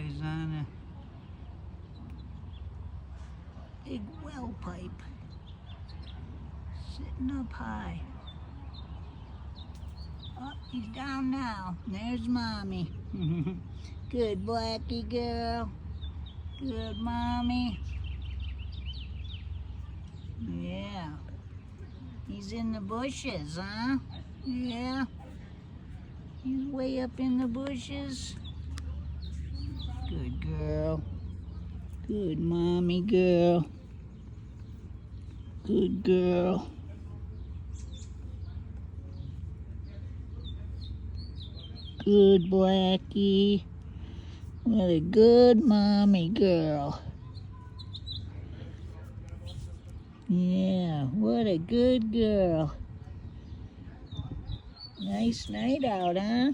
He's on a big well pipe. Sitting up high. Oh, he's down now. There's Mommy. Good Blackie girl. Good Mommy. Yeah. He's in the bushes, huh? Yeah. He's way up in the bushes. Good girl. Good Mommy girl. Good girl. Good Blackie. What a good Mommy girl. Yeah, what a good girl. Nice night out, huh?